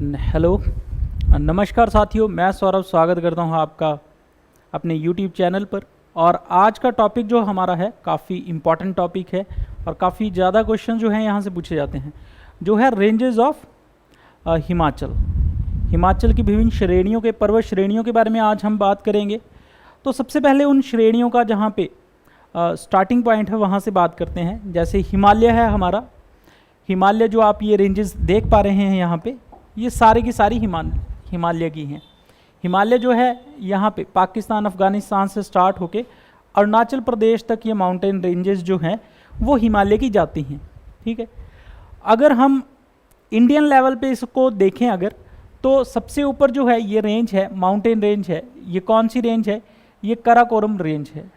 Hello, नमस्कार साथियों, मैं सौरभ स्वागत करता हूं आपका अपने यूट्यूब चैनल पर। और आज का टॉपिक जो हमारा है काफ़ी इम्पॉर्टेंट टॉपिक है और काफ़ी ज़्यादा क्वेश्चन जो हैं यहाँ से पूछे जाते हैं, जो है रेंजेस ऑफ हिमाचल। हिमाचल की विभिन्न श्रेणियों के पर्वत श्रेणियों के बारे में आज हम बात करेंगे। तो सबसे पहले उन श्रेणियों का जहाँ पे स्टार्टिंग पॉइंट है वहाँ से बात करते हैं। जैसे हिमालय है हमारा, हिमालय जो आप ये रेंजेस देख पा रहे हैं यहाँ पे, ये सारी की सारी हिमालय की हैं। हिमालय जो है यहाँ पे पाकिस्तान अफ़गानिस्तान से स्टार्ट होके अरुणाचल प्रदेश तक ये माउंटेन रेंजेस जो हैं वो हिमालय की जाती हैं। ठीक है, अगर हम इंडियन लेवल पे इसको देखें अगर, तो सबसे ऊपर जो है ये रेंज है, माउंटेन रेंज है। ये कौन सी रेंज है? ये कराकोरम रेंज है।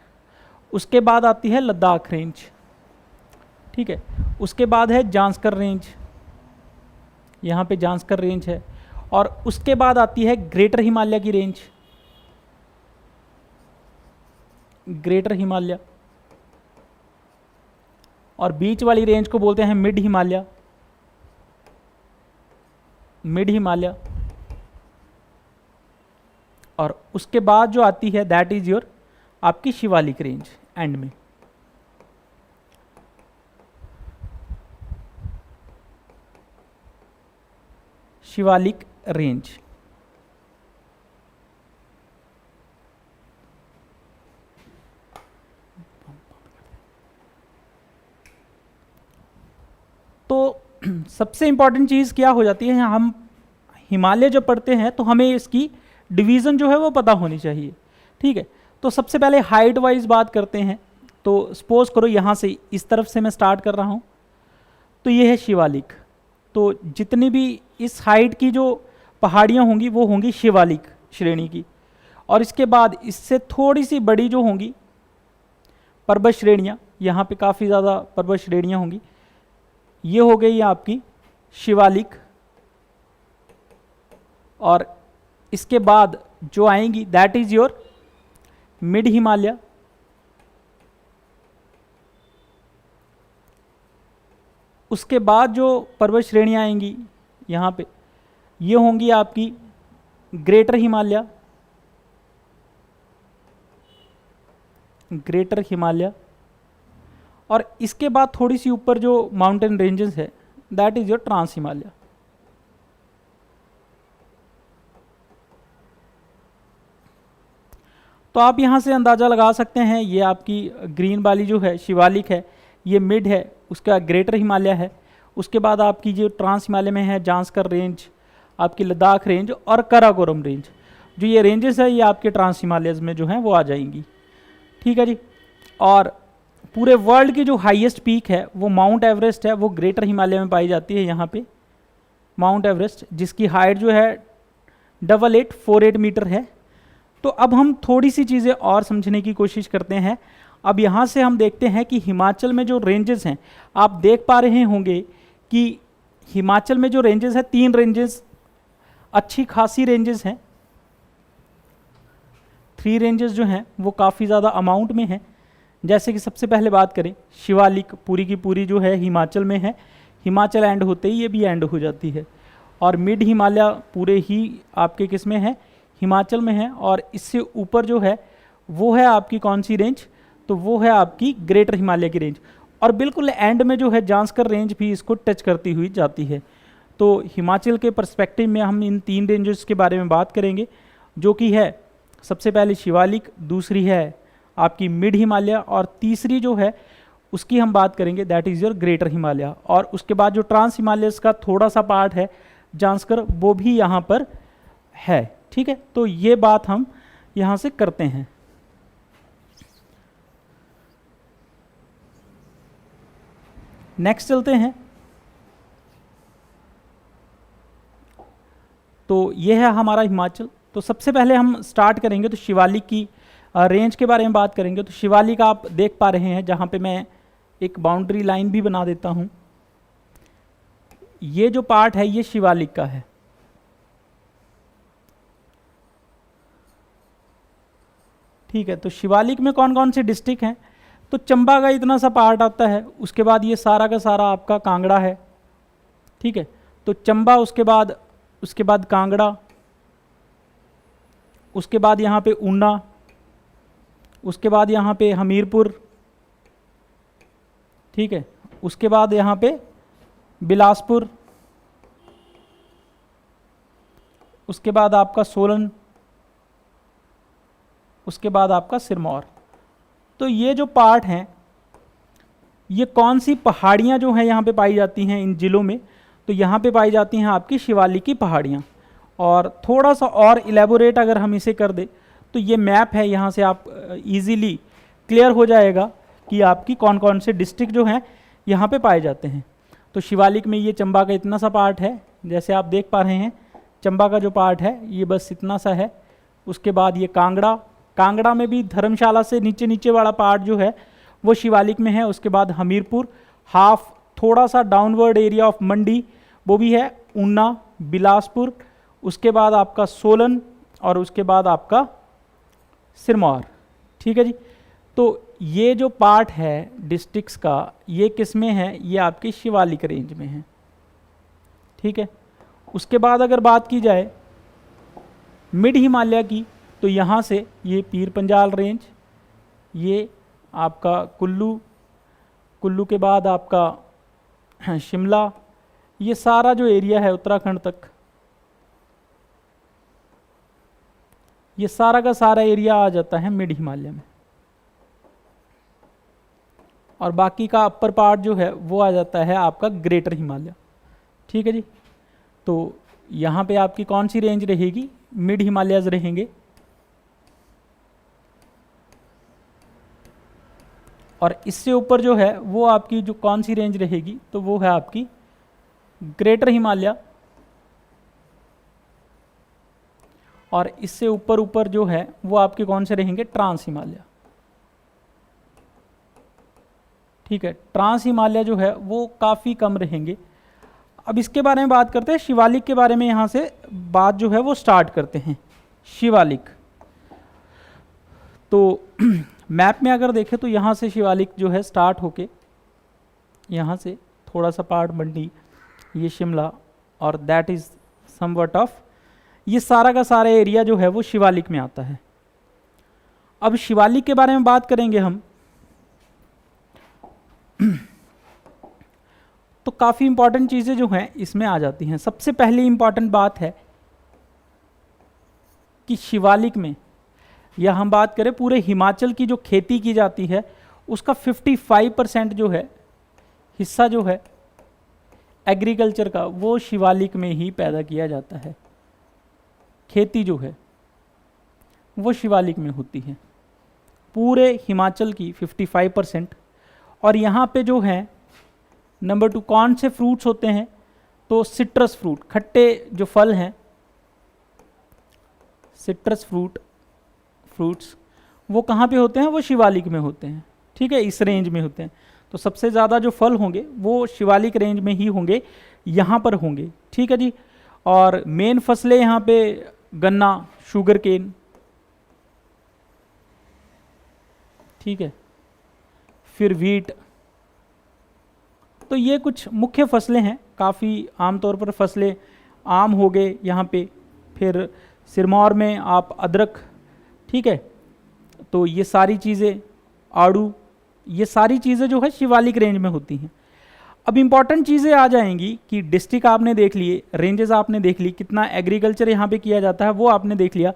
उसके बाद आती है लद्दाख रेंज। ठीक है, उसके बाद है जांस्कर रेंज, यहाँ पे जांस्कर रेंज है। और उसके बाद आती है ग्रेटर हिमालय की रेंज, ग्रेटर हिमालय। और बीच वाली रेंज को बोलते हैं मिड हिमालय, मिड हिमालय। और उसके बाद जो आती है दैट इज योर आपकी शिवालिक रेंज एंड में। शिवालिक रेंज। तो सबसे इंपॉर्टेंट चीज़ क्या हो जाती है, हम हिमालय जब पढ़ते हैं तो हमें इसकी डिवीज़न जो है वो पता होनी चाहिए। ठीक है, तो सबसे पहले हाइट वाइज बात करते हैं। तो सपोज करो यहाँ से इस तरफ से मैं स्टार्ट कर रहा हूँ, तो ये है शिवालिक। तो जितनी भी इस हाइट की जो पहाड़ियाँ होंगी वो होंगी शिवालिक श्रेणी की। और इसके बाद इससे थोड़ी सी बड़ी जो होंगी पर्वत श्रेणियाँ, यहाँ पे काफ़ी ज़्यादा पर्वत श्रेणियाँ होंगी, ये हो गई आपकी शिवालिक। और इसके बाद जो आएंगी that is your mid Himalaya. उसके बाद जो पर्वत श्रेणियाँ आएंगी यहाँ पे, ये होंगी आपकी ग्रेटर हिमालय, ग्रेटर हिमालय। और इसके बाद थोड़ी सी ऊपर जो माउंटेन रेंजेस है that is your trans Himalaya. तो आप यहाँ से अंदाज़ा लगा सकते हैं, ये आपकी ग्रीन वाली जो है शिवालिक है, ये मिड है, उसका ग्रेटर हिमालय है। उसके बाद आपकी जो ट्रांस हिमालय में है जांस्कर रेंज, आपकी लद्दाख रेंज और कराकोरम रेंज। जो ये रेंजेस है ये आपके ट्रांस हिमालयज में जो हैं वो आ जाएंगी। ठीक है जी। और पूरे वर्ल्ड की जो हाईएस्ट पीक है वो माउंट एवरेस्ट है, वो ग्रेटर हिमालय में पाई जाती है। यहाँ पे माउंट एवरेस्ट, जिसकी हाइट जो है 8848 मीटर है। तो अब हम थोड़ी सी चीज़ें और समझने की कोशिश करते हैं। अब यहाँ से हम देखते हैं कि हिमाचल में जो रेंजेस हैं, आप देख पा रहे होंगे कि हिमाचल में जो रेंजेस हैं, 3 रेंजेस अच्छी खासी रेंजेस हैं। 3 रेंजेस जो हैं वो काफ़ी ज़्यादा अमाउंट में हैं। जैसे कि सबसे पहले बात करें, शिवालिक पूरी की पूरी जो है हिमाचल में है, हिमाचल एंड होते ही ये भी एंड हो जाती है। और मिड हिमालय पूरे ही आपके किस में है, हिमाचल में है। और इससे ऊपर जो है वो है आपकी कौन सी रेंज, तो वो है आपकी ग्रेटर हिमालय की रेंज। और बिल्कुल एंड में जो है जांस्कर रेंज भी इसको टच करती हुई जाती है। तो हिमाचल के पर्सपेक्टिव में हम इन 3 रेंजेस के बारे में बात करेंगे, जो कि है सबसे पहले शिवालिक, दूसरी है आपकी मिड हिमालय, और तीसरी जो है उसकी हम बात करेंगे that is your greater Himalaya. और उसके बाद जो ट्रांस हिमालयस का थोड़ा सा पार्ट है जांस्कर, वो भी यहाँ पर है। ठीक है, तो ये बात हम यहाँ से करते हैं। नेक्स्ट चलते हैं। तो ये है हमारा हिमाचल। तो सबसे पहले हम स्टार्ट करेंगे तो शिवालिक की रेंज के बारे में बात करेंगे। तो शिवालिक आप देख पा रहे हैं, जहाँ पे मैं एक बाउंड्री लाइन भी बना देता हूँ। ये जो पार्ट है ये शिवालिक का है। ठीक है, तो शिवालिक में कौन कौन से डिस्ट्रिक्ट हैं, तो चंबा का इतना सा पार्ट आता है। उसके बाद ये सारा का सारा आपका कांगड़ा है। ठीक है, तो चंबा, उसके बाद उसके बाद कांगड़ा, उसके बाद यहाँ पे ऊना, उसके बाद यहाँ पे हमीरपुर, ठीक है, उसके बाद यहाँ पे बिलासपुर, उसके बाद आपका सोलन, उसके बाद आपका सिरमौर। तो ये जो पार्ट हैं, ये कौन सी पहाड़ियाँ जो हैं यहाँ पे पाई जाती हैं इन ज़िलों में, तो यहाँ पे पाई जाती हैं आपकी शिवालिक की पहाड़ियाँ। और थोड़ा सा और इलेबोरेट अगर हम इसे कर दें तो ये मैप है, यहाँ से आप इजीली क्लियर हो जाएगा कि आपकी कौन कौन से डिस्ट्रिक्ट जो हैं यहाँ पे पाए जाते हैं। तो शिवालिक में ये चंबा का इतना सा पार्ट है, जैसे आप देख पा रहे हैं चंबा का जो पार्ट है ये बस इतना सा है। उसके बाद ये कांगड़ा, कांगड़ा में भी धर्मशाला से नीचे नीचे वाला पार्ट जो है वो शिवालिक में है। उसके बाद हमीरपुर, हाफ थोड़ा सा डाउनवर्ड एरिया ऑफ मंडी वो भी है, ऊना, बिलासपुर, उसके बाद आपका सोलन और उसके बाद आपका सिरमौर, ठीक है जी। तो ये जो पार्ट है डिस्ट्रिक्ट्स का ये किस में है, ये आपकी शिवालिक रेंज में है, ठीक है। उसके बाद अगर बात की जाए मिड हिमालय की, तो यहाँ से ये पीर पंजाल रेंज, ये आपका कुल्लू, कुल्लू के बाद आपका शिमला, ये सारा जो एरिया है उत्तराखंड तक, ये सारा का सारा एरिया आ जाता है मिड हिमालय में। और बाकी का अपर पार्ट जो है वो आ जाता है आपका ग्रेटर हिमालय, ठीक है जी। तो यहाँ पे आपकी कौन सी रेंज रहेगी, मिड हिमालयज रहेंगे। और इससे ऊपर जो है वो आपकी जो कौन सी रेंज रहेगी, तो वो है आपकी ग्रेटर हिमालय। और इससे ऊपर ऊपर जो है वो आपके कौन से रहेंगे, ट्रांस हिमालय, ठीक है। ट्रांस हिमालय जो है वो काफ़ी कम रहेंगे। अब इसके बारे में बात करते हैं, शिवालिक के बारे में यहाँ से बात जो है वो स्टार्ट करते हैं। शिवालिक तो मैप में अगर देखें तो यहाँ से शिवालिक जो है स्टार्ट होके यहाँ से थोड़ा सा पार्ट मंडी, ये शिमला, और दैट इज़ समवट ऑफ, ये सारा का सारा एरिया जो है वो शिवालिक में आता है। अब शिवालिक के बारे में बात करेंगे हम तो काफ़ी इंपॉर्टेंट चीज़ें जो हैं इसमें आ जाती हैं। सबसे पहली इंपॉर्टेंट बात है कि शिवालिक में, या हम बात करें पूरे हिमाचल की जो खेती की जाती है उसका 55% जो है हिस्सा जो है एग्रीकल्चर का, वो शिवालिक में ही पैदा किया जाता है। खेती जो है वो शिवालिक में होती है, पूरे हिमाचल की 55%। और यहाँ पे जो है नंबर 2 कौन से फ्रूट्स होते हैं, तो सिट्रस फ्रूट, खट्टे जो फल हैं, सिट्रस फ्रूट्स वो कहाँ पे होते हैं, वो शिवालिक में होते हैं, ठीक है, इस रेंज में होते हैं। तो सबसे ज़्यादा जो फल होंगे वो शिवालिक रेंज में ही होंगे, यहाँ पर होंगे, ठीक है जी। और मेन फसलें यहाँ पे गन्ना, शुगर केन, ठीक है, फिर वीट। तो ये कुछ मुख्य फसलें हैं, काफ़ी आमतौर पर फसलें आम हो गए यहाँ पे, फिर सिरमौर में आप अदरक, ठीक है। तो ये सारी चीज़ें, आड़ू, ये सारी चीज़ें जो है शिवालिक रेंज में होती हैं। अब इम्पॉर्टेंट चीज़ें आ जाएंगी कि डिस्ट्रिक्ट आपने देख लिए, रेंजेस आपने देख ली, कितना एग्रीकल्चर यहाँ पे किया जाता है वो आपने देख लिया।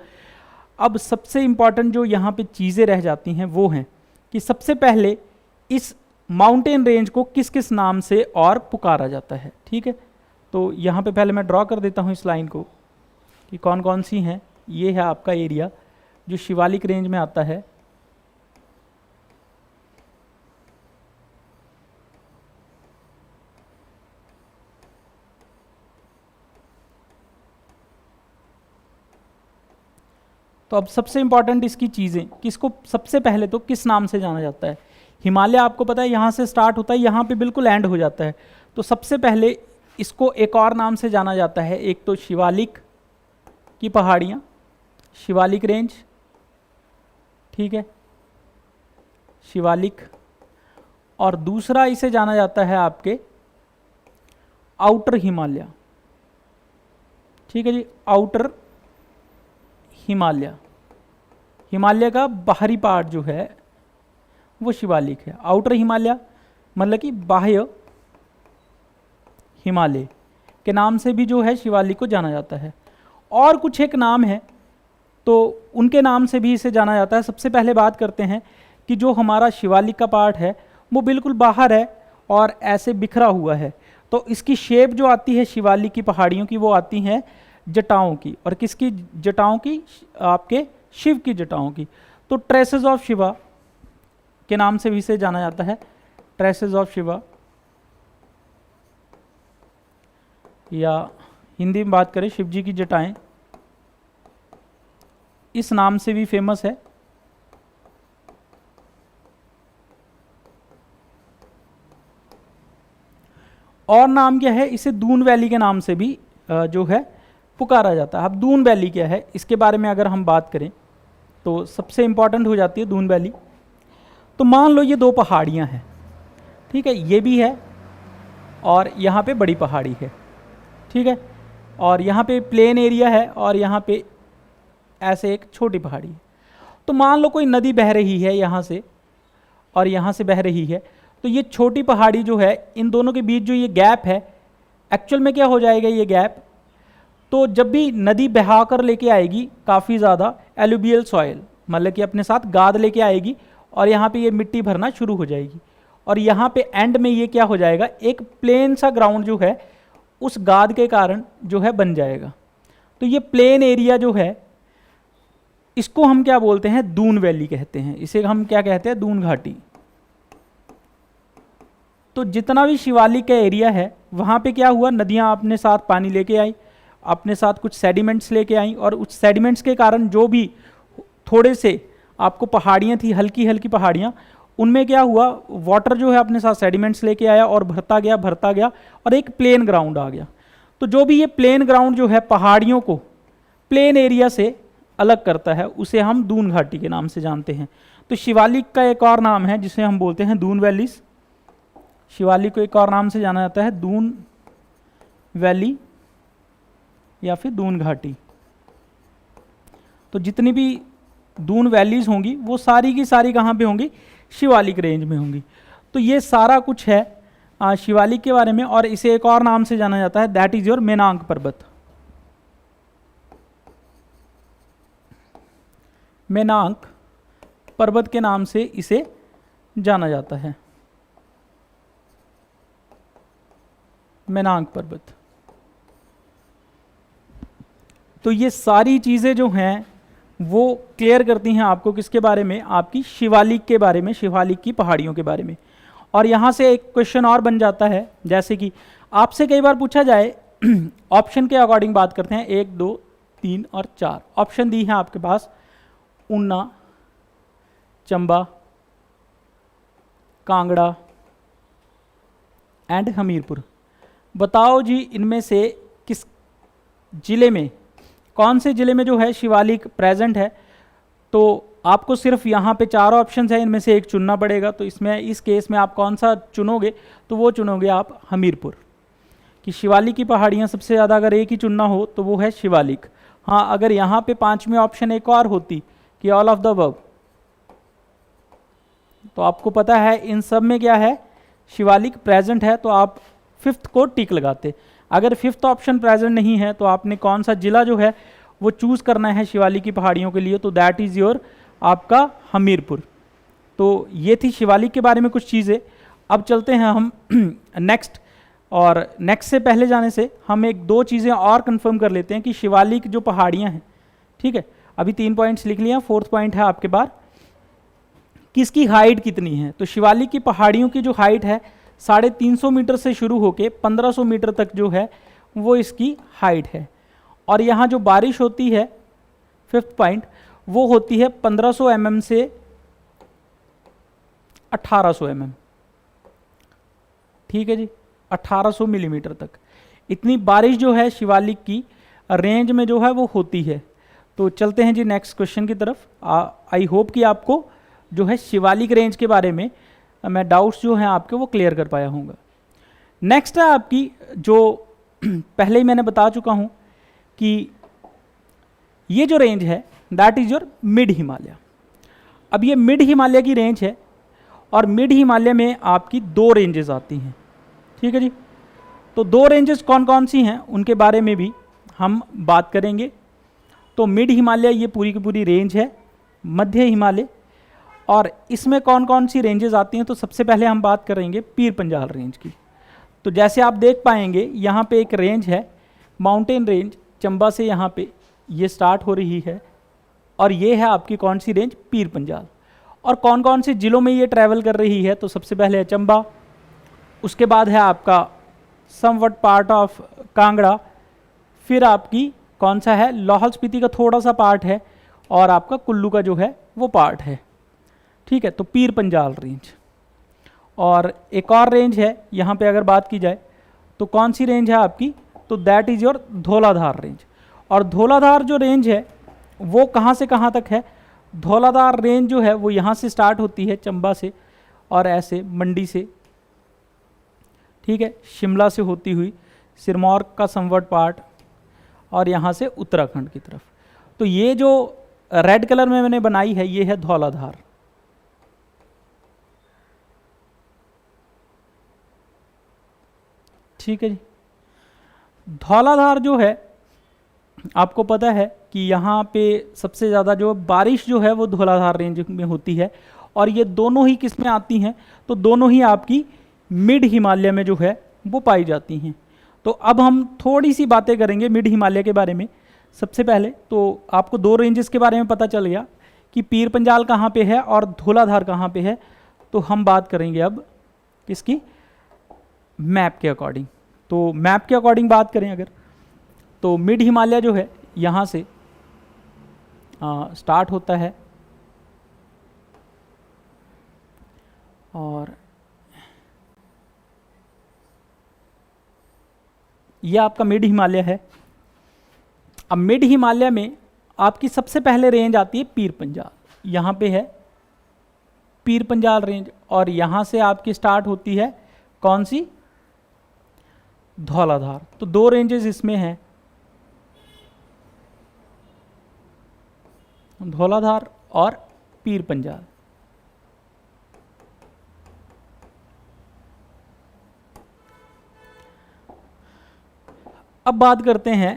अब सबसे इम्पॉर्टेंट जो यहाँ पे चीज़ें रह जाती हैं वो हैं कि सबसे पहले इस माउंटेन रेंज को किस किस नाम से और पुकारा जाता है, ठीक है। तो यहाँ पे पहले मैं ड्रॉ कर देता हूँ इस लाइन को कि कौन कौन सी हैं। ये है आपका एरिया जो शिवालिक रेंज में आता है। तो अब सबसे इंपॉर्टेंट इसकी चीज़ें, किसको सबसे पहले तो किस नाम से जाना जाता है। हिमालय आपको पता है यहाँ से स्टार्ट होता है, यहाँ पे बिल्कुल एंड हो जाता है। तो सबसे पहले इसको एक और नाम से जाना जाता है, एक तो शिवालिक की पहाड़ियाँ, शिवालिक रेंज, ठीक है, शिवालिक। और दूसरा इसे जाना जाता है आपके आउटर हिमालय, ठीक है जी। आउटर हिमालय, हिमालय का बाहरी पार्ट जो है वो शिवालिक है। आउटर हिमालय मतलब कि बाह्य हिमालय के नाम से भी जो है शिवालिक को जाना जाता है। और कुछ एक नाम है तो उनके नाम से भी इसे जाना जाता है। सबसे पहले बात करते हैं कि जो हमारा शिवालिक का पार्ट है वो बिल्कुल बाहर है और ऐसे बिखरा हुआ है, तो इसकी शेप जो आती है शिवालिक की पहाड़ियों की वो आती हैं जटाओं की। और किसकी जटाओं की? आपके शिव की जटाओं की। तो ट्रेसेस ऑफ शिवा के नाम से भी इसे जाना जाता है, ट्रेसेस ऑफ शिवा, या हिंदी में बात करें शिव जी की जटाएं, इस नाम से भी फेमस है। और नाम क्या है? इसे दून वैली के नाम से भी जो है पुकारा जाता है। अब दून वैली क्या है, इसके बारे में अगर हम बात करें तो सबसे इंपॉर्टेंट हो जाती है दून वैली। तो मान लो ये दो पहाड़ियाँ हैं, ठीक है, ये भी है और यहाँ पे बड़ी पहाड़ी है, ठीक है, और यहाँ पे प्लेन एरिया है और यहाँ पे ऐसे एक छोटी पहाड़ी है। तो मान लो कोई नदी बह रही है यहाँ से और यहाँ से बह रही है, तो ये छोटी पहाड़ी जो है, इन दोनों के बीच जो ये गैप है, एक्चुअल में क्या हो जाएगा ये गैप? तो जब भी नदी बहा कर लेके आएगी काफ़ी ज़्यादा एलुबियल सॉइल, मतलब कि अपने साथ गाद लेके आएगी और यहाँ पे ये मिट्टी भरना शुरू हो जाएगी, और यहाँ पे एंड में ये क्या हो जाएगा? एक प्लेन सा ग्राउंड जो है उस गाद के कारण जो है बन जाएगा। तो ये प्लेन एरिया जो है इसको हम क्या बोलते हैं? दून वैली कहते हैं। इसे हम क्या कहते हैं? दून घाटी। तो जितना भी शिवालिक का एरिया है वहाँ पे क्या हुआ? नदियाँ अपने साथ पानी लेके आई, अपने साथ कुछ सेडिमेंट्स लेके आई, और उस सेडिमेंट्स के कारण जो भी थोड़े से आपको पहाड़ियाँ थी, हल्की हल्की पहाड़ियाँ, उनमें क्या हुआ? वाटर जो है अपने साथ सेडिमेंट्स लेके आया और भरता गया और एक प्लेन ग्राउंड आ गया। तो जो भी ये प्लेन ग्राउंड जो है पहाड़ियों को प्लेन एरिया से अलग करता है, उसे हम दून घाटी के नाम से जानते हैं। तो शिवालिक का एक और नाम है जिसे हम बोलते हैं दून वैलीज। शिवालिक को एक और नाम से जाना जाता है दून वैली या फिर दून घाटी। तो जितनी भी दून वैलीज होंगी वो सारी की सारी कहाँ पे होंगी? शिवालिक रेंज में होंगी। तो ये सारा कुछ है शिवालिक के बारे में। और इसे एक और नाम से जाना जाता है, दैट इज योर मेनांग पर्वत। मेनांग पर्वत के नाम से इसे जाना जाता है, मेनांग पर्वत। तो ये सारी चीज़ें जो हैं वो क्लियर करती हैं आपको किसके बारे में? आपकी शिवालिक के बारे में, शिवालिक की पहाड़ियों के बारे में। और यहाँ से एक क्वेश्चन और बन जाता है, जैसे कि आपसे कई बार पूछा जाए, ऑप्शन के अकॉर्डिंग बात करते हैं, 1, 2, 3 और 4 ऑप्शन दी हैं आपके पास, ऊना, चंबा, कांगड़ा एंड हमीरपुर। बताओ जी इनमें से किस जिले में, कौन से जिले में जो है शिवालिक प्रेजेंट है? तो आपको सिर्फ यहाँ पे 4 ऑप्शंस हैं, इनमें से एक चुनना पड़ेगा। तो इसमें इस केस में आप कौन सा चुनोगे? तो वो चुनोगे आप हमीरपुर, कि शिवालिक की पहाड़ियाँ सबसे ज़्यादा अगर एक ही चुनना हो तो वो है शिवालिक। हाँ, अगर यहाँ पे 5वीं ऑप्शन एक और होती कि ऑल ऑफ द अबव, तो आपको पता है इन सब में क्या है? शिवालिक प्रेजेंट है, तो आप 5th को टिक लगाते। अगर 5th ऑप्शन प्रेजेंट नहीं है तो आपने कौन सा जिला जो है वो चूज़ करना है शिवालिक की पहाड़ियों के लिए, तो दैट इज़ योर आपका हमीरपुर। तो ये थी शिवालिक के बारे में कुछ चीज़ें। अब चलते हैं हम नेक्स्ट, और नेक्स्ट से पहले जाने से हम 1-2 चीज़ें और कंफर्म कर लेते हैं कि शिवालिक जो पहाड़ियाँ हैं, ठीक है, अभी 3 पॉइंट्स लिख लिए हैं, 4th पॉइंट है आपके पास, किसकी हाइट कितनी है? तो शिवालिक की पहाड़ियों की जो हाइट है 350 मीटर से शुरू होकर 1500 मीटर तक जो है वो इसकी हाइट है। और यहाँ जो बारिश होती है, 5th पॉइंट, वो होती है 1500 mm से 1800 mm, ठीक है जी, 1800 मिलीमीटर तक इतनी बारिश जो है शिवालिक की रेंज में जो है वो होती है। तो चलते हैं जी नेक्स्ट क्वेश्चन की तरफ। आई होप कि आपको जो है शिवालिक रेंज के बारे में मैं डाउट्स जो हैं आपके वो क्लियर कर पाया हूँगा। नेक्स्ट है आपकी जो पहले ही मैंने बता चुका हूँ कि ये जो रेंज है that is your mid Himalaya. अब ये मिड हिमालय की रेंज है और मिड हिमालय में आपकी दो रेंजेस आती हैं, ठीक है जी। तो दो रेंजेस कौन कौन सी हैं उनके बारे में भी हम बात करेंगे। तो मिड हिमालय ये पूरी की पूरी रेंज है, मध्य हिमालय, और इसमें कौन कौन सी रेंजेस आती हैं। तो सबसे पहले हम बात करेंगे पीर पंजाल रेंज की। तो जैसे आप देख पाएंगे यहाँ पे एक रेंज है, माउंटेन रेंज, चंबा से यहाँ पे ये स्टार्ट हो रही है, और ये है आपकी कौन सी रेंज, पीर पंजाल। और कौन कौन से ज़िलों में ये ट्रैवल कर रही है, तो सबसे पहले है चंबा, उसके बाद है आपका समवट पार्ट ऑफ कांगड़ा, फिर आपकी कौन सा है, लाहौल स्पीति का थोड़ा सा पार्ट है, और आपका कुल्लू का जो है वो पार्ट है, ठीक है। तो पीर पंजाल रेंज। और एक और रेंज है यहाँ पे अगर बात की जाए तो कौन सी रेंज है आपकी, तो that is your Dhauladhar range. और धौलाधार जो रेंज है वो कहाँ से कहाँ तक है, धौलाधार रेंज जो है वो यहाँ से स्टार्ट होती है चंबा से, और ऐसे मंडी से, ठीक है, शिमला से होती हुई सिरमौर का समवट पार्ट, और यहाँ से उत्तराखंड की तरफ। तो ये जो रेड कलर में मैंने बनाई है ये है धौलाधार, ठीक है जी। धौलाधार जो है आपको पता है कि यहाँ पे सबसे ज़्यादा जो बारिश जो है वो धौलाधार रेंज में होती है, और ये दोनों ही किस में आती हैं, तो दोनों ही आपकी मिड हिमालय में जो है वो पाई जाती हैं। तो अब हम थोड़ी सी बातें करेंगे मिड हिमालय के बारे में। सबसे पहले तो आपको दो रेंजेस के बारे में पता चल गया कि पीर पंजाल कहाँ पे है और धौलाधार कहाँ पे है। तो हम बात करेंगे अब किसकी, मैप के अकॉर्डिंग। तो मैप के अकॉर्डिंग बात करें अगर, तो मिड हिमालय जो है यहाँ से स्टार्ट होता है, और यह आपका मिड हिमालय है। अब मिड हिमालय में आपकी सबसे पहले रेंज आती है पीर पंजाल, यहाँ पे है पीर पंजाल रेंज, और यहाँ से आपकी स्टार्ट होती है कौन सी, धौलाधार। तो दो रेंजेस इसमें हैं, धौलाधार और पीर पंजाल। अब बात करते हैं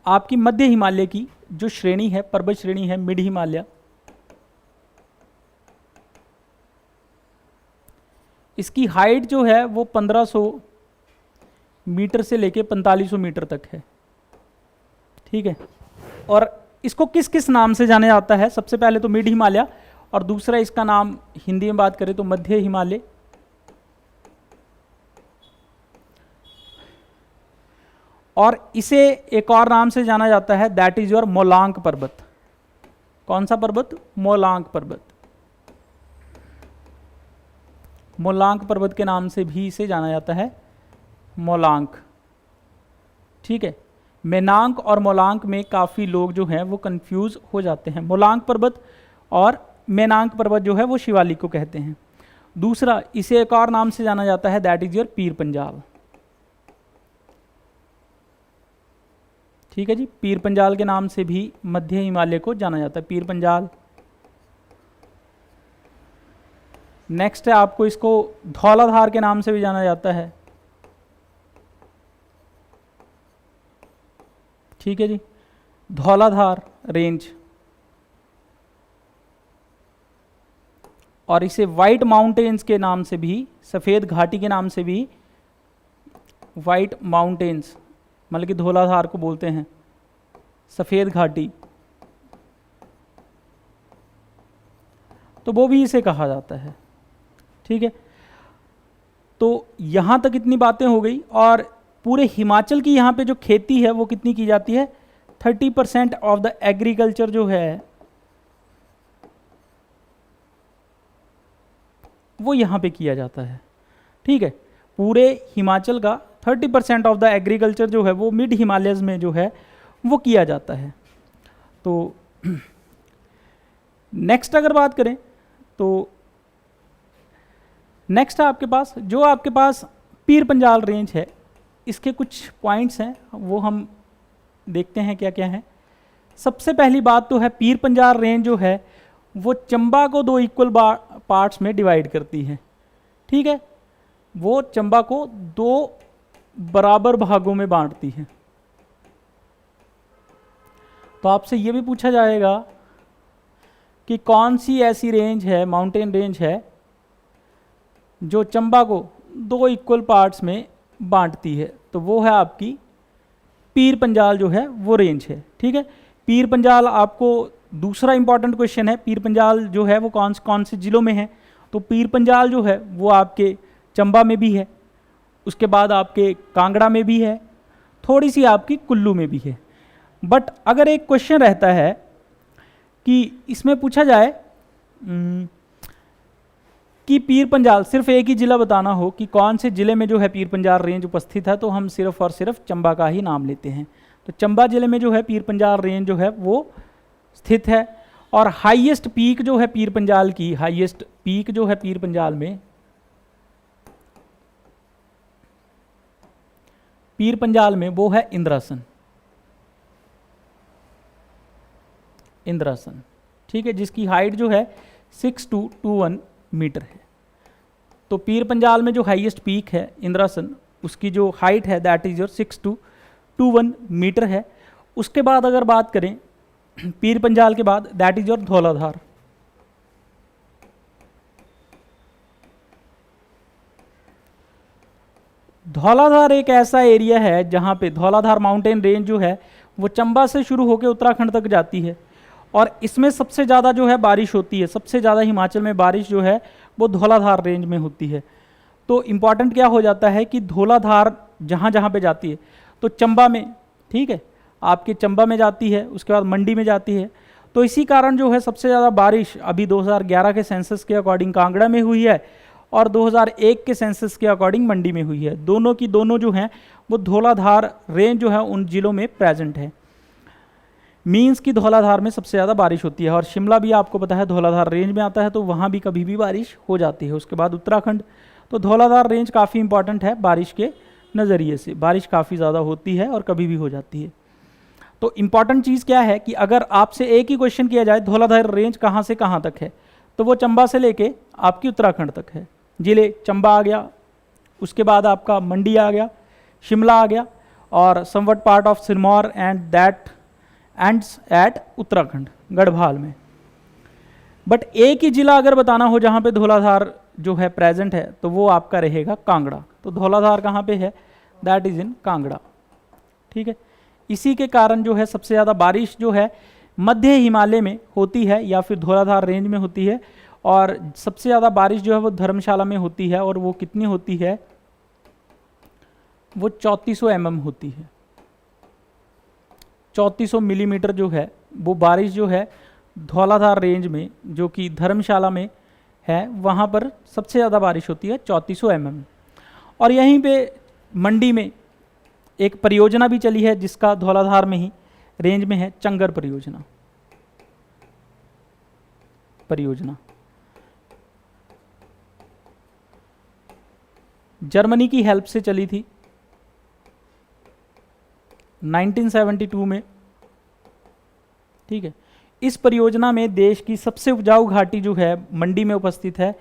आपकी मध्य हिमालय की जो श्रेणी है, पर्वत श्रेणी है मिड हिमालय। इसकी हाइट जो है वो 1500 मीटर से लेके 4500 मीटर तक है, ठीक है। और इसको किस किस नाम से जाना जाता है, सबसे पहले तो मिड हिमालय, और दूसरा इसका नाम हिंदी में बात करें तो मध्य हिमालय, और इसे एक और नाम से जाना जाता है दैट इज योर मोलांक पर्वत। कौन सा पर्वत, मोलांक पर्वत। मोलांक पर्वत के नाम से भी इसे जाना जाता है, मोलांक, ठीक है। मेनांक और मोलांक में काफ़ी लोग जो हैं वो कंफ्यूज हो जाते हैं। मोलांक पर्वत और मेनांक पर्वत जो है वो शिवालिक को कहते हैं। दूसरा इसे एक और नाम से जाना जाता है that is your Pir Panjal, ठीक है जी। पीर पंजाल के नाम से भी मध्य हिमालय को जाना जाता है, पीर पंजाल। नेक्स्ट है आपको इसको धौलाधार के नाम से भी जाना जाता है, ठीक है जी, धौलाधार रेंज। और इसे वाइट माउंटेन्स के नाम से भी, सफ़ेद घाटी के नाम से भी, वाइट माउंटेन्स मतलब कि धौलाधार को बोलते हैं, सफ़ेद घाटी, तो वो भी इसे कहा जाता है, ठीक है। तो यहाँ तक इतनी बातें हो गई। और पूरे हिमाचल की यहाँ पे जो खेती है वो कितनी की जाती है, 30% ऑफ द एग्रीकल्चर जो है वो यहाँ पे किया जाता है, ठीक है। पूरे हिमाचल का 30% ऑफ द एग्रीकल्चर जो है वो मिड हिमालयज में जो है वो किया जाता है। तो नेक्स्ट अगर बात करें तो नेक्स्ट है आपके पास जो आपके पास पीर पंजाल रेंज है, इसके कुछ पॉइंट्स हैं वो हम देखते हैं क्या क्या है। सबसे पहली बात तो है पीर पंजाल रेंज जो है वो चंबा को 2 इक्वल पार्ट्स में डिवाइड करती है। ठीक है, वो चंबा को 2 बराबर भागों में बांटती है। तो आपसे ये भी पूछा जाएगा कि कौन सी ऐसी रेंज है, माउंटेन रेंज है, जो चंबा को 2 इक्वल पार्ट्स में बांटती है। तो वो है आपकी पीर पंजाल जो है वो रेंज है। ठीक है, पीर पंजाल आपको दूसरा इंपॉर्टेंट क्वेश्चन है, पीर पंजाल जो है वो कौन से ज़िलों में है। तो पीर पंजाल जो है वो आपके चंबा में भी है, उसके बाद आपके कांगड़ा में भी है, थोड़ी सी आपकी कुल्लू में भी है। बट अगर एक क्वेश्चन रहता है कि इसमें पूछा जाए कि पीर पंजाल सिर्फ एक ही ज़िला बताना हो कि कौन से ज़िले में जो है पीर पंजाल रेंज उपस्थित है, तो हम सिर्फ और सिर्फ चंबा का ही नाम लेते हैं। तो चंबा ज़िले में जो है पीर पंजाल रेंज जो है वो स्थित है। और हाईएस्ट पीक जो है पीर पंजाल की, हाईएस्ट पीक जो है पीर पंजाल में, पीर पंजाल में वो है इंद्रासन। इंद्रासन, ठीक है, जिसकी हाइट जो है 6221 मीटर है। तो पीर पंजाल में जो हाईएस्ट पीक है इंद्रासन, उसकी जो हाइट है दैट इज योर 6221 मीटर है। उसके बाद अगर बात करें पीर पंजाल के बाद that is your Dhauladhar. Dhauladhar एक ऐसा एरिया है जहाँ पे धौलाधार माउंटेन रेंज जो है वो चंबा से शुरू होकर उत्तराखंड तक जाती है, और इसमें सबसे ज़्यादा जो है बारिश होती है। सबसे ज़्यादा हिमाचल में बारिश जो है वो धौलाधार रेंज में होती है। तो इम्पॉर्टेंट क्या हो जाता है कि धौलाधार जहाँ जहाँ पे जाती है, तो चंबा में, ठीक है, आपके चंबा में जाती है, उसके बाद मंडी में जाती है। तो इसी कारण जो है सबसे ज़्यादा बारिश अभी 2011 के सेंसस के अकॉर्डिंग कांगड़ा में हुई है, और 2001 के सेंसस के अकॉर्डिंग मंडी में हुई है। दोनों की दोनों जो हैं वो धौलाधार रेंज जो है उन जिलों में प्रेजेंट है। मीन्स की धौलाधार में सबसे ज़्यादा बारिश होती है, और शिमला भी आपको पता है धौलाधार रेंज में आता है, तो वहाँ भी कभी भी बारिश हो जाती है। उसके बाद उत्तराखंड, तो धौलाधार रेंज काफ़ी इंपॉर्टेंट है बारिश के नज़रिए से। बारिश काफ़ी ज़्यादा होती है और कभी भी हो जाती है। तो इम्पॉर्टेंट चीज़ क्या है कि अगर आपसे एक ही क्वेश्चन किया जाए धौलाधार रेंज कहाँ से कहाँ तक है, तो वो चंबा से लेके आपकी उत्तराखंड तक है। जिले चंबा आ गया, उसके बाद आपका मंडी आ गया, शिमला आ गया, और somewhat part of Sirmaur and that ends at Uttarakhand Garhwal में। बट एक ही जिला अगर बताना हो जहाँ पे धौलाधार जो है प्रेजेंट है, तो वो आपका रहेगा कांगड़ा। तो धौलाधार कहाँ पे है, दैट इज इन कांगड़ा। ठीक है, इसी के कारण जो है सबसे ज़्यादा बारिश जो है मध्य हिमालय में होती है या फिर धौलाधार रेंज में होती है, और सबसे ज़्यादा बारिश जो है वो धर्मशाला में होती है, और वो कितनी होती है, वो 3400 mm होती है। 3400 मिलीमीटर जो है वो बारिश जो है धौलाधार रेंज में, जो कि धर्मशाला में है, वहाँ पर सबसे ज़्यादा बारिश होती है 3400 mm। और यहीं पे मंडी में एक परियोजना भी चली है जिसका धौलाधार में ही रेंज में है, चंगर परियोजना जर्मनी की हेल्प से चली थी 1972 में। ठीक है, इस परियोजना में देश की सबसे उपजाऊ घाटी जो है मंडी में उपस्थित है,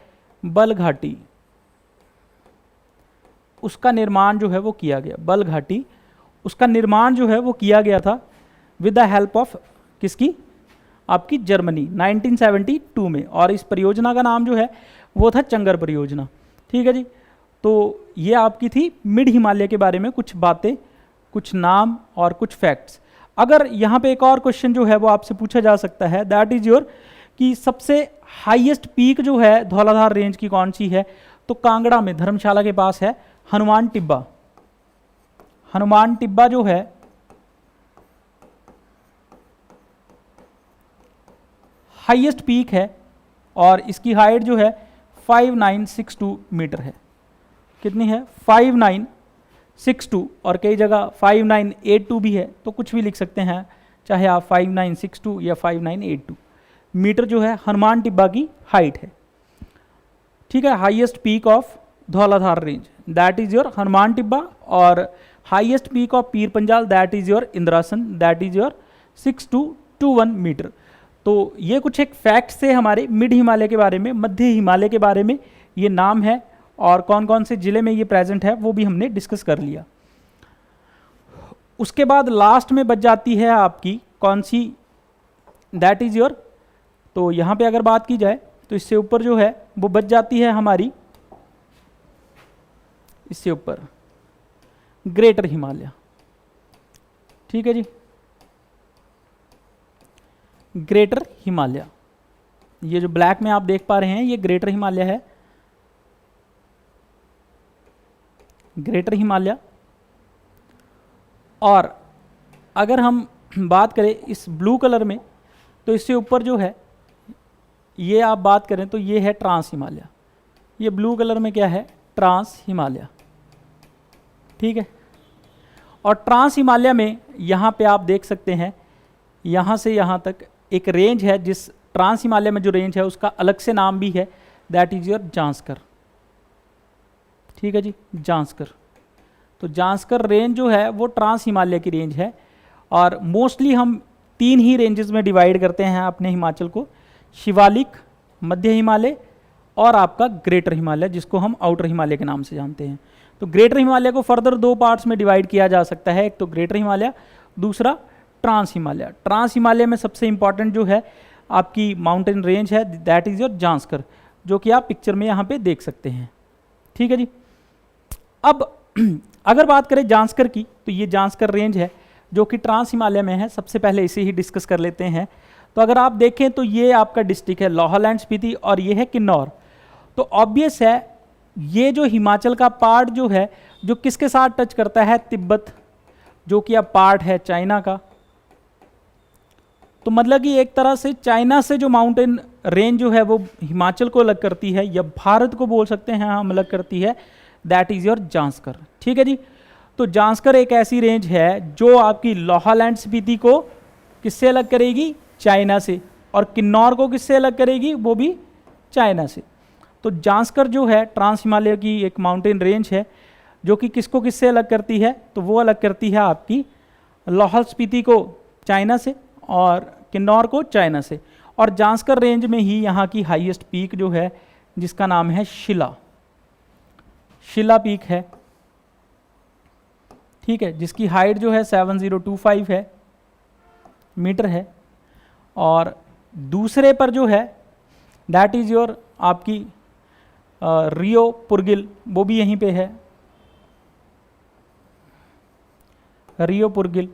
बल घाटी, उसका निर्माण जो है वो किया गया। बल घाटी, उसका निर्माण जो है वो किया गया था विद द हेल्प ऑफ किसकी, आपकी जर्मनी 1972 में। और इस परियोजना का नाम जो है वो था चंगर परियोजना। ठीक है जी, तो ये आपकी थी मिड हिमालय के बारे में कुछ बातें, कुछ नाम और कुछ फैक्ट्स। अगर यहाँ पे एक और क्वेश्चन जो है वो आपसे पूछा जा सकता है, दैट इज योर कि सबसे हाईएस्ट पीक जो है धौलाधार रेंज की कौन सी है, तो कांगड़ा में धर्मशाला के पास है हनुमान टिब्बा। हनुमान टिब्बा जो है हाईएस्ट पीक है, और इसकी हाइट जो है 5962 मीटर है। कितनी है, 5962, और कई जगह 5982 भी है, तो कुछ भी लिख सकते हैं, चाहे आप 5962 या 5982 मीटर जो है हनुमान टिब्बा की हाइट है। ठीक है, highest peak of Dhauladhar range that is your Hanuman Tibba. और highest peak of Pir Panjal that is your Indrasan, that is your 6221 metre. तो ये कुछ एक फैक्ट्स थे हमारे मिड हिमालय के बारे में, मध्य हिमालय के बारे में, ये नाम है और कौन कौन से ज़िले में ये प्रेजेंट है वो भी हमने डिस्कस कर लिया। उसके बाद लास्ट में बच जाती है आपकी कौन सी, दैट इज़ योर, तो यहाँ पे अगर बात की जाए तो इससे ऊपर जो है वो बच जाती है हमारी, इससे ऊपर ग्रेटर हिमालय। ठीक है जी, ग्रेटर हिमालय, ये जो ब्लैक में आप देख पा रहे हैं ये ग्रेटर हिमालय है, ग्रेटर हिमालय। और अगर हम बात करें इस ब्लू कलर में, तो इससे ऊपर जो है ये आप बात करें तो ये है ट्रांस हिमालय, ये ब्लू कलर में क्या है, ट्रांस हिमालय। ठीक है, और ट्रांस हिमालय में यहाँ पे आप देख सकते हैं यहाँ से यहाँ तक एक रेंज है, जिस ट्रांस हिमालय में जो रेंज है उसका अलग से नाम भी है, दैट इज़ योर जांस्कर। ठीक है जी, जांस्कर। तो जांस्कर रेंज जो है वो ट्रांस हिमालय की रेंज है, और मोस्टली हम 3 ही रेंजेस में डिवाइड करते हैं अपने हिमाचल को, शिवालिक, मध्य हिमालय और आपका ग्रेटर हिमालय, जिसको हम आउटर हिमालय के नाम से जानते हैं। तो ग्रेटर हिमालय को फर्दर 2 पार्ट्स में डिवाइड किया जा सकता है, एक तो ग्रेटर हिमालय, दूसरा ट्रांस हिमालय। ट्रांस हिमालय में सबसे इंपॉर्टेंट जो है आपकी माउंटेन रेंज है, दैट इज़ योर जांस्कर, जो कि आप पिक्चर में यहाँ पे देख सकते हैं। ठीक है जी, अब अगर बात करें जांस्कर की, तो ये जांस्कर रेंज है जो कि ट्रांस हिमालय में है। सबसे पहले इसे ही डिस्कस कर लेते हैं। तो अगर आप देखें तो ये आपका डिस्ट्रिक्ट है लाहौल एंड स्पीति और ये है किन्नौर। तो ऑब्वियस है ये जो हिमाचल का पार्ट जो है, जो किसके साथ टच करता है, तिब्बत, जो कि अब पार्ट है चाइना का। तो मतलब कि एक तरह से चाइना से जो माउंटेन रेंज जो है वो हिमाचल को अलग करती है, या भारत को बोल सकते हैं हम अलग करती है, दैट इज़ योर जांस्कर। ठीक है जी, तो जांस्कर एक ऐसी रेंज है जो आपकी लाहौल एंड स्पीति को किससे अलग करेगी, चाइना से, और किन्नौर को किससे अलग करेगी, वो भी चाइना से। तो जांस्कर जो है ट्रांस हिमालय की एक माउंटेन रेंज है जो कि किसको किससे अलग करती है, तो वो अलग करती है आपकी लाहौल स्पीति को चाइना से और किन्नौर को चाइना से। और जांस्कर रेंज में ही यहाँ की हाईएस्ट पीक जो है जिसका नाम है शिला, शिला पीक है। ठीक है, जिसकी हाइट जो है 7025 है मीटर है। और दूसरे पर जो है दैट इज़ योर आपकी रियो पुरगिल, वो भी यहीं पे है, रियो पुरगिल।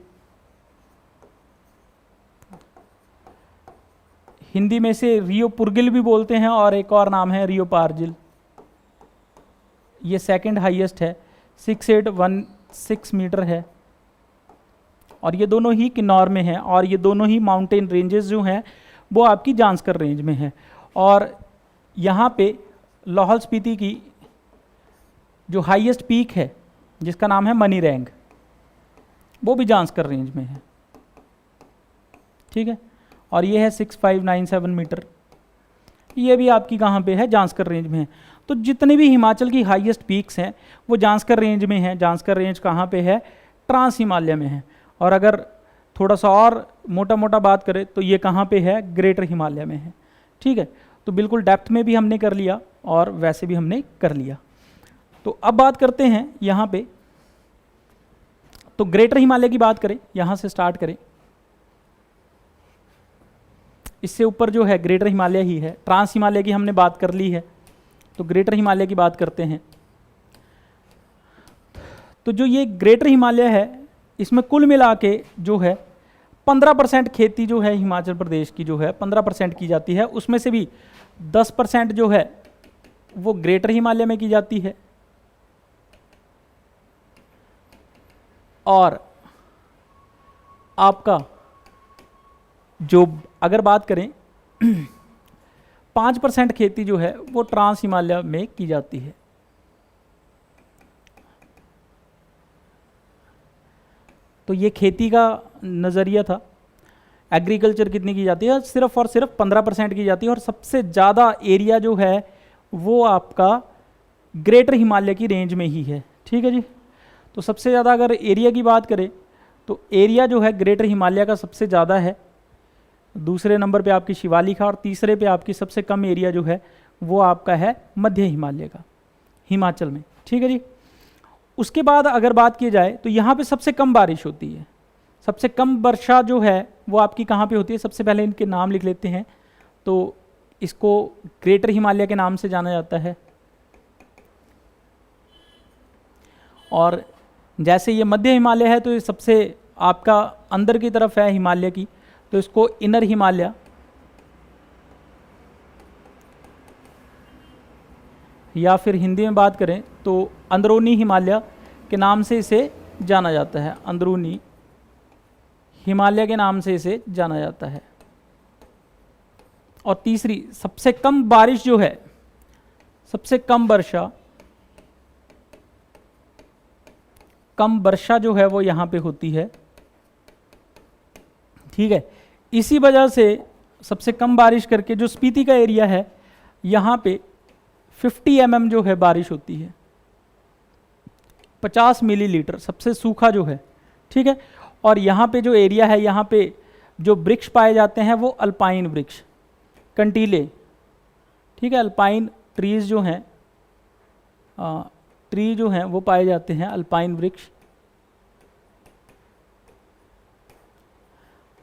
हिंदी में से रियो पुरगिल भी बोलते हैं और एक और नाम है रियो पारजिल। ये सेकंड हाईएस्ट है, 6816 मीटर है, और ये दोनों ही किन्नौर में हैं, और ये दोनों ही माउंटेन रेंजेस जो हैं वो आपकी जांस्कर रेंज में है। और यहाँ पे लाहौल स्पीति की जो हाईएस्ट पीक है जिसका नाम है मनीरैंग, वो भी जांस्कर रेंज में है। ठीक है, और ये है 6597 मीटर, ये भी आपकी कहाँ पे है, जांस्कर रेंज में है। तो जितने भी हिमाचल की हाईएस्ट पीक्स हैं वो जांस्कर रेंज में हैं। जांस्कर रेंज कहाँ पे है, ट्रांस हिमालय में है। और अगर थोड़ा सा और मोटा मोटा बात करें तो ये कहाँ पे है, ग्रेटर हिमालय में है। ठीक है, तो बिल्कुल डेप्थ में भी हमने कर लिया और वैसे भी हमने कर लिया। तो अब बात करते हैं यहाँ पे, तो ग्रेटर हिमालय की बात करें, यहाँ से स्टार्ट करें। इससे ऊपर जो है ग्रेटर हिमालय ही है। ट्रांस हिमालय की हमने बात कर ली है, तो ग्रेटर हिमालय की बात करते हैं। तो जो ये ग्रेटर हिमालय है इसमें कुल मिला के जो है 15% खेती जो है हिमाचल प्रदेश की जो है 15% की जाती है। उसमें से भी 10% जो है वो ग्रेटर हिमालय में की जाती है, और आपका जो अगर बात करें 5% खेती जो है वो ट्रांस हिमालय में की जाती है। तो ये खेती का नज़रिया था। एग्रीकल्चर कितनी की जाती है, सिर्फ और सिर्फ 15% की जाती है, और सबसे ज़्यादा एरिया जो है वो आपका ग्रेटर हिमालय की रेंज में ही है। ठीक है जी, तो सबसे ज़्यादा अगर एरिया की बात करें तो एरिया जो है ग्रेटर हिमालय का सबसे ज़्यादा है, दूसरे नंबर पे आपकी शिवालिक, और तीसरे पे आपकी सबसे कम एरिया जो है वो आपका है मध्य हिमालय का, हिमाचल में। ठीक है जी। उसके बाद अगर बात की जाए तो यहाँ पे सबसे कम बारिश होती है, सबसे कम वर्षा जो है वो आपकी कहाँ पे होती है। सबसे पहले इनके नाम लिख लेते हैं। तो इसको ग्रेटर हिमालय के नाम से जाना जाता है, और जैसे ये मध्य हिमालय है तो ये सबसे आपका अंदर की तरफ है हिमालय की, तो इसको इनर हिमालय, या फिर हिंदी में बात करें तो अंदरूनी हिमालय के नाम से इसे जाना जाता है, अंदरूनी हिमालय के नाम से इसे जाना जाता है। और तीसरी सबसे कम बारिश जो है, सबसे कम वर्षा जो है वो यहाँ पे होती है। ठीक है। इसी वजह से सबसे कम बारिश करके जो स्पीति का एरिया है यहाँ पे 50 mm जो है बारिश होती है, 50 मिलीलीटर, सबसे सूखा जो है। ठीक है। और यहाँ पे जो एरिया है, यहाँ पे जो वृक्ष पाए जाते हैं वो अल्पाइन वृक्ष, कंटीले। ठीक है। अल्पाइन ट्रीज जो हैं, ट्री जो हैं वो पाए जाते हैं, अल्पाइन वृक्ष,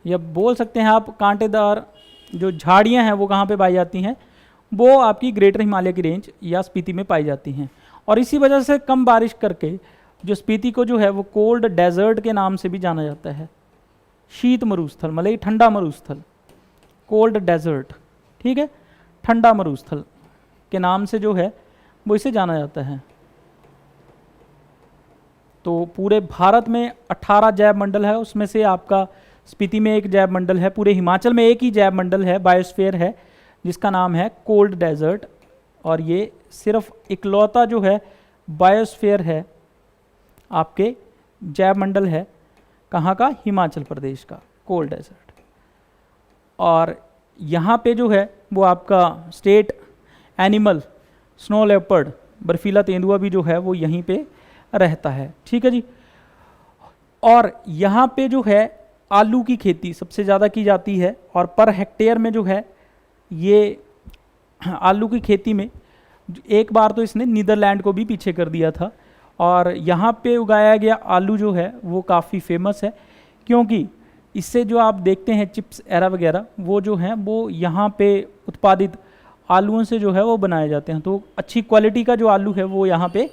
या बोल सकते हैं आप कांटेदार जो झाड़ियाँ हैं वो कहाँ पे पाई जाती हैं, वो आपकी ग्रेटर हिमालय की रेंज या स्पीति में पाई जाती हैं। और इसी वजह से कम बारिश करके जो स्पीति को जो है वो कोल्ड डेजर्ट के नाम से भी जाना जाता है, शीत मरुस्थल, मतलब ठंडा मरुस्थल, कोल्ड डेजर्ट। ठीक है। ठंडा मरुस्थल के नाम से जो है वो इसे जाना जाता है। तो पूरे भारत में 18 जैव मंडल है, उसमें से आपका स्पीति में एक जैव मंडल है, पूरे हिमाचल में एक ही जैव मंडल है, बायोस्फीयर है, जिसका नाम है कोल्ड डेजर्ट। और ये सिर्फ इकलौता जो है बायोस्फीयर है आपके जैव मंडल है, कहाँ का, हिमाचल प्रदेश का कोल्ड डेजर्ट। और यहाँ पे जो है वो आपका स्टेट एनिमल स्नो लेपर्ड, बर्फीला तेंदुआ भी जो है वो यहीं पे रहता है। ठीक है जी। और यहाँ पे जो है आलू की खेती सबसे ज़्यादा की जाती है, और पर हेक्टेयर में जो है ये आलू की खेती में एक बार तो इसने नीदरलैंड को भी पीछे कर दिया था। और यहाँ पे उगाया गया आलू जो है वो काफ़ी फेमस है, क्योंकि इससे जो आप देखते हैं चिप्स एरा वगैरह वो जो हैं वो यहाँ पे उत्पादित आलूओं से जो है वो बनाए जाते हैं। तो अच्छी क्वालिटी का जो आलू है वो यहाँ पे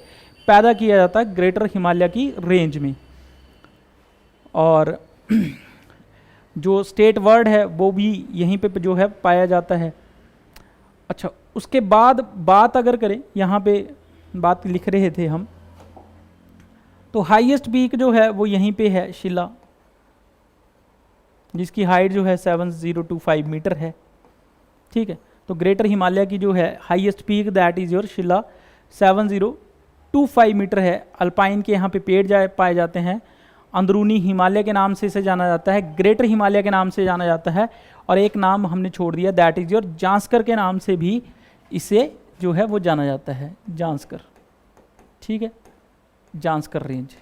पैदा किया जाता है ग्रेटर हिमालय की रेंज में। और जो स्टेट वर्ड है वो भी यहीं पे जो है पाया जाता है। अच्छा, उसके बाद बात अगर करें, यहाँ पे बात लिख रहे थे हम, तो हाईएस्ट पीक जो है वो यहीं पे है शिला, जिसकी हाइट जो है 7025 मीटर है। ठीक है। तो ग्रेटर हिमालय की जो है highest peak that is your Shila 7025 metre है। अल्पाइन के यहाँ पे पेड़ पाए जाते हैं, अंदरूनी हिमालय के नाम से इसे जाना जाता है, ग्रेटर हिमालय के नाम से जाना जाता है, और एक नाम हमने छोड़ दिया दैट इज़ योर जांस्कर के नाम से भी इसे जो है वो जाना जाता है, जांस्कर। ठीक है। जांस्कर रेंज।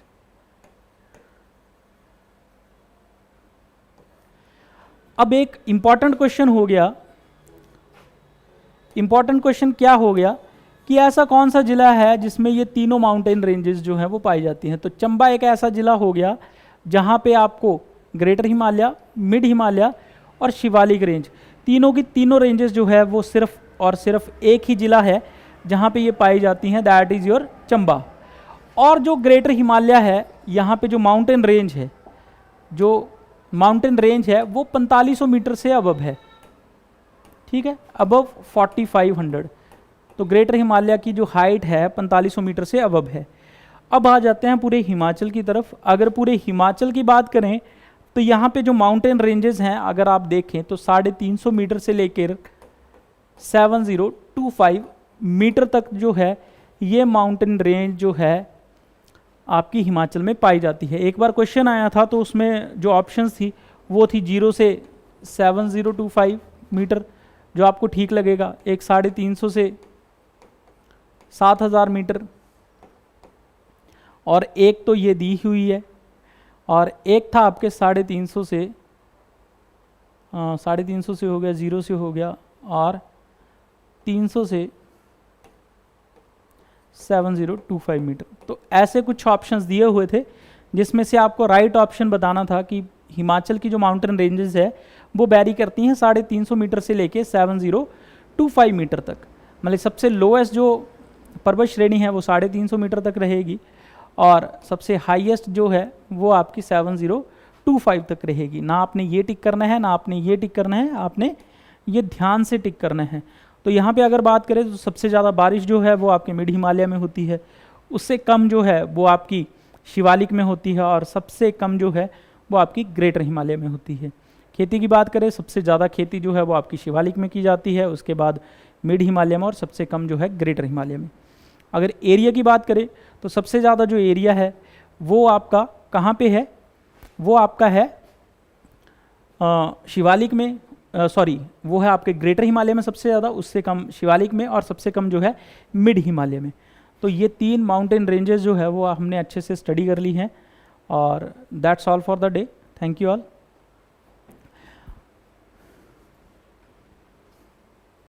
अब एक इंपॉर्टेंट क्वेश्चन हो गया, इंपॉर्टेंट क्वेश्चन क्या हो गया कि ऐसा कौन सा जिला है जिसमें ये तीनों माउंटेन रेंजेस जो हैं वो पाई जाती हैं। तो चंबा एक ऐसा जिला हो गया जहाँ पे आपको ग्रेटर हिमालय, मिड हिमालय और शिवालिक रेंज, तीनों की तीनों रेंजेस जो है वो सिर्फ और सिर्फ एक ही जिला है जहाँ पे ये पाई जाती हैं, दैट इज़ योर चंबा। और जो ग्रेटर हिमालय है, यहाँ पे जो माउंटेन रेंज है, जो माउंटेन रेंज है वो 4500 मीटर से अबव है। ठीक है, अबव 4500। तो ग्रेटर हिमालय की जो हाइट है 4500 मीटर से अबव है। अब आ जाते हैं पूरे हिमाचल की तरफ। अगर पूरे हिमाचल की बात करें तो यहाँ पे जो माउंटेन रेंजेस हैं अगर आप देखें तो 350 मीटर से लेकर 7025 मीटर तक जो है ये माउंटेन रेंज जो है आपकी हिमाचल में पाई जाती है। एक बार क्वेश्चन आया था तो उसमें जो ऑप्शंस थी वो थी 0 से 7025 मीटर, जो आपको ठीक लगेगा, एक 350 से 7000 मीटर, और एक तो ये दी हुई है, और एक था आपके 350 से 350 से हो गया, 0 से हो गया, और 300 से 7025 मीटर। तो ऐसे कुछ ऑप्शंस दिए हुए थे जिसमें से आपको राइट ऑप्शन बताना था कि हिमाचल की जो माउंटेन रेंजेस है वो बैरी करती हैं 350 मीटर से लेके 7025 मीटर तक। मतलब सबसे लोएस्ट जो पर्वत श्रेणी है वो 350 मीटर तक रहेगी, और सबसे हाईएस्ट जो है वो आपकी 7025 तक रहेगी। ना आपने ये टिक करना है, ना आपने ये टिक करना है, आपने ये ध्यान से टिक करना है। तो यहाँ पे अगर बात करें तो सबसे ज़्यादा बारिश जो है वो आपके मिड हिमालय में होती है, उससे कम जो है वो आपकी शिवालिक में होती है, और सबसे कम जो है वो आपकी ग्रेटर हिमालय में होती है। खेती की बात करें, सबसे ज़्यादा खेती जो है वो आपकी शिवालिक में की जाती है, उसके बाद मिड हिमालय में, और सबसे कम जो है ग्रेटर हिमालय में। अगर एरिया की बात करें तो सबसे ज़्यादा जो एरिया है वो आपका कहाँ पे है, वो आपका है शिवालिक में, वो है आपके ग्रेटर हिमालय में सबसे ज़्यादा, उससे कम शिवालिक में, और सबसे कम जो है मिड हिमालय में। तो ये 3 माउंटेन रेंजेस जो है वो हमने अच्छे से स्टडी कर ली हैं। और that's all for the day. Thank you all.